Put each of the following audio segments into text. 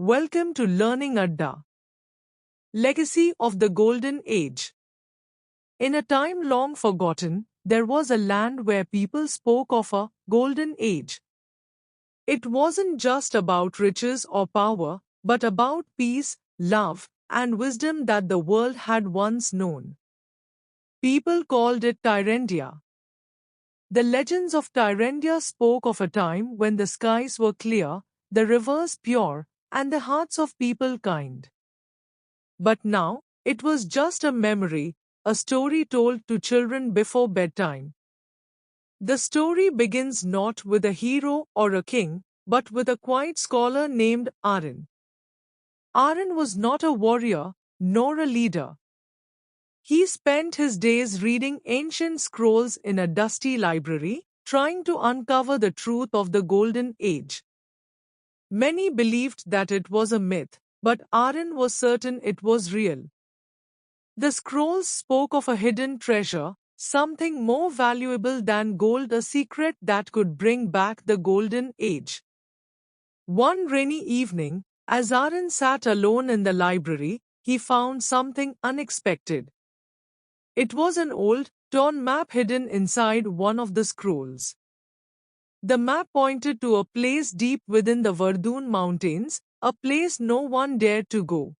Welcome to Learning Adda. Legacy of the Golden Age. In a time long forgotten, there was a land where people spoke of a golden age. It wasn't just about riches or power, but about peace, love, and wisdom that the world had once known. People called it Tyrandia. The legends of Tyrandia spoke of a time when the skies were clear, the rivers pure, and the hearts of people kind. But now, it was just a memory, a story told to children before bedtime. The story begins not with a hero or a king, but with a quiet scholar named Arin. Arin was not a warrior, nor a leader. He spent his days reading ancient scrolls in a dusty library, trying to uncover the truth of the Golden Age. Many believed that it was a myth, but Arin was certain it was real. The scrolls spoke of a hidden treasure, something more valuable than gold, a secret that could bring back the Golden Age. One rainy evening, as Arin sat alone in the library, he found something unexpected. It was an old, torn map hidden inside one of the scrolls. The map pointed to a place deep within the Verdun Mountains, a place no one dared to go.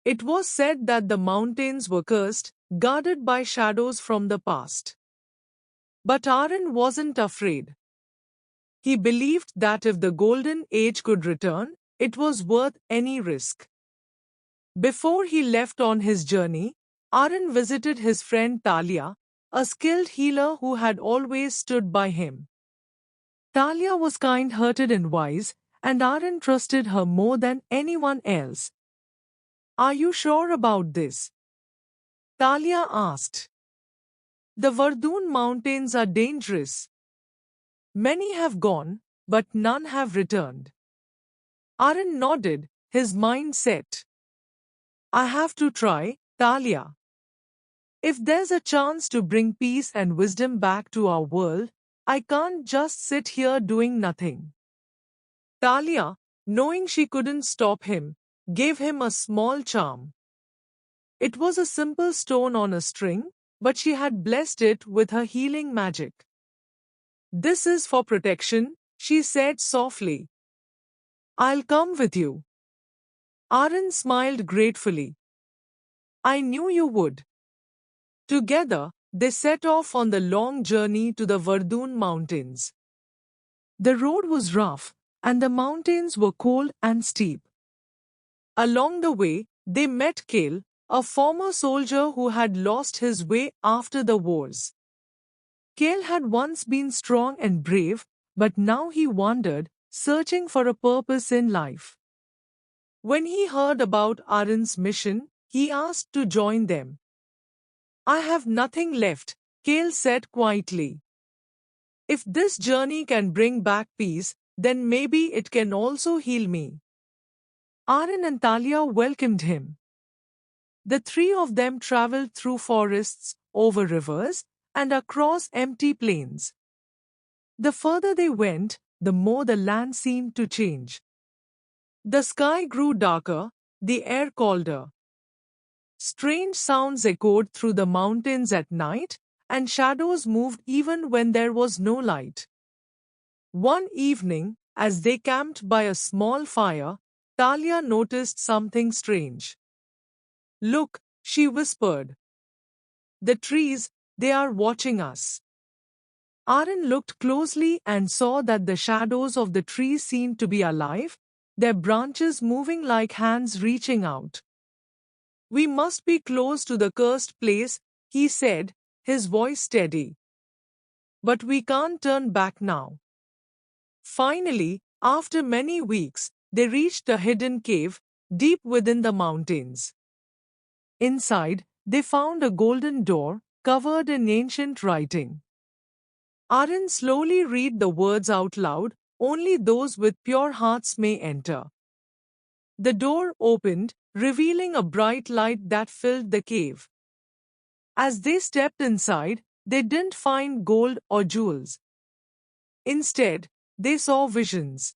It was said that the mountains were cursed, guarded by shadows from the past. But Arin wasn't afraid. He believed that if the Golden Age could return, it was worth any risk. Before he left on his journey, Arin visited his friend Talia, a skilled healer who had always stood by him. Talia was kind-hearted and wise, and Arin trusted her more than anyone else. "Are you sure about this?" Talia asked. "The Verdun Mountains are dangerous. Many have gone, but none have returned." Arin nodded, his mind set. "I have to try, Talia. If there's a chance to bring peace and wisdom back to our world, I can't just sit here doing nothing." Talia, knowing she couldn't stop him, gave him a small charm. It was a simple stone on a string, but she had blessed it with her healing magic. "This is for protection," she said softly. "I'll come with you." Arin smiled gratefully. "I knew you would." Together, they set off on the long journey to the Verdun Mountains. The road was rough, and the mountains were cold and steep. Along the way, they met Kael, a former soldier who had lost his way after the wars. Kael had once been strong and brave, but now he wandered, searching for a purpose in life. When he heard about Arin's mission, he asked to join them. "I have nothing left," Kael said quietly. "If this journey can bring back peace, then maybe it can also heal me." Arin and Talia welcomed him. The three of them traveled through forests, over rivers, and across empty plains. The further they went, the more the land seemed to change. The sky grew darker, the air colder. Strange sounds echoed through the mountains at night, and shadows moved even when there was no light. One evening, as they camped by a small fire, Talia noticed something strange. "Look," she whispered. "The trees, they are watching us." Arin looked closely and saw that the shadows of the trees seemed to be alive, their branches moving like hands reaching out. "We must be close to the cursed place," he said, his voice steady. "But we can't turn back now." Finally, after many weeks, they reached a hidden cave, deep within the mountains. Inside, they found a golden door, covered in ancient writing. Arin slowly read the words out loud, "Only those with pure hearts may enter." The door opened, revealing a bright light that filled the cave. As they stepped inside, they didn't find gold or jewels. Instead, they saw visions.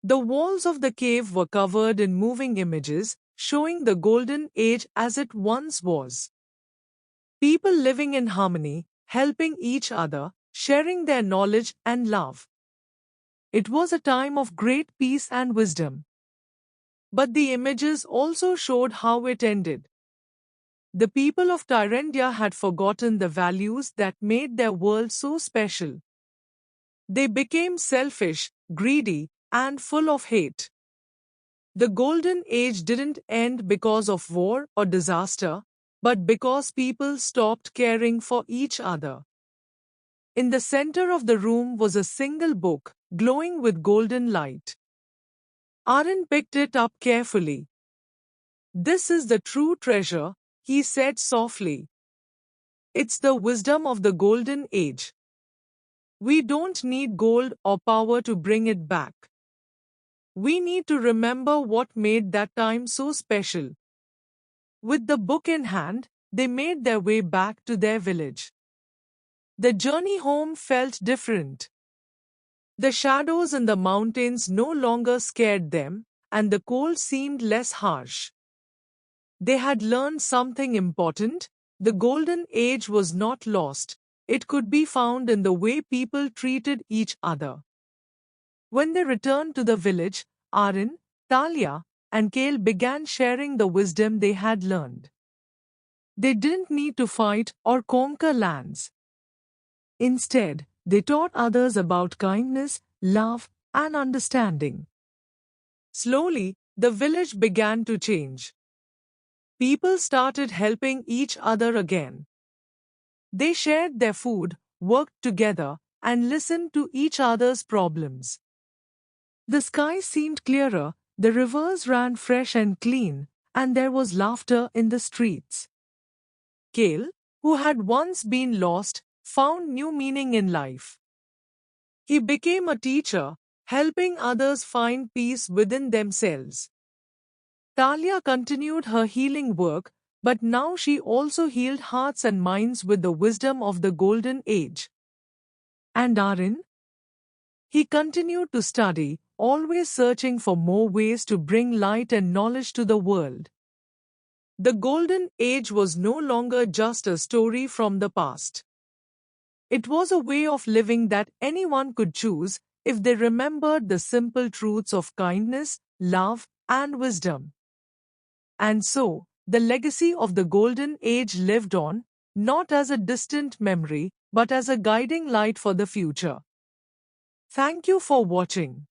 The walls of the cave were covered in moving images, showing the golden age as it once was. People living in harmony, helping each other, sharing their knowledge and love. It was a time of great peace and wisdom. But the images also showed how it ended. The people of Tyrandia had forgotten the values that made their world so special. They became selfish, greedy, and full of hate. The Golden Age didn't end because of war or disaster, but because people stopped caring for each other. In the center of the room was a single book, glowing with golden light. Arin picked it up carefully. "This is the true treasure," he said softly. "It's the wisdom of the Golden Age. We don't need gold or power to bring it back. We need to remember what made that time so special." With the book in hand, they made their way back to their village. The journey home felt different. The shadows in the mountains no longer scared them, and the cold seemed less harsh. They had learned something important. The Golden Age was not lost. It could be found in the way people treated each other. When they returned to the village, Arin, Talia, and Kael began sharing the wisdom they had learned. They didn't need to fight or conquer lands. Instead, they taught others about kindness, love, and understanding. Slowly, the village began to change. People started helping each other again. They shared their food, worked together, and listened to each other's problems. The sky seemed clearer, the rivers ran fresh and clean, and there was laughter in the streets. Kael, who had once been lost, found new meaning in life. He became a teacher, helping others find peace within themselves. Talia continued her healing work, but now she also healed hearts and minds with the wisdom of the Golden Age. And Arin? He continued to study, always searching for more ways to bring light and knowledge to the world. The Golden Age was no longer just a story from the past. It was a way of living that anyone could choose if they remembered the simple truths of kindness, love, and wisdom. And so, the legacy of the Golden Age lived on, not as a distant memory, but as a guiding light for the future. Thank you for watching.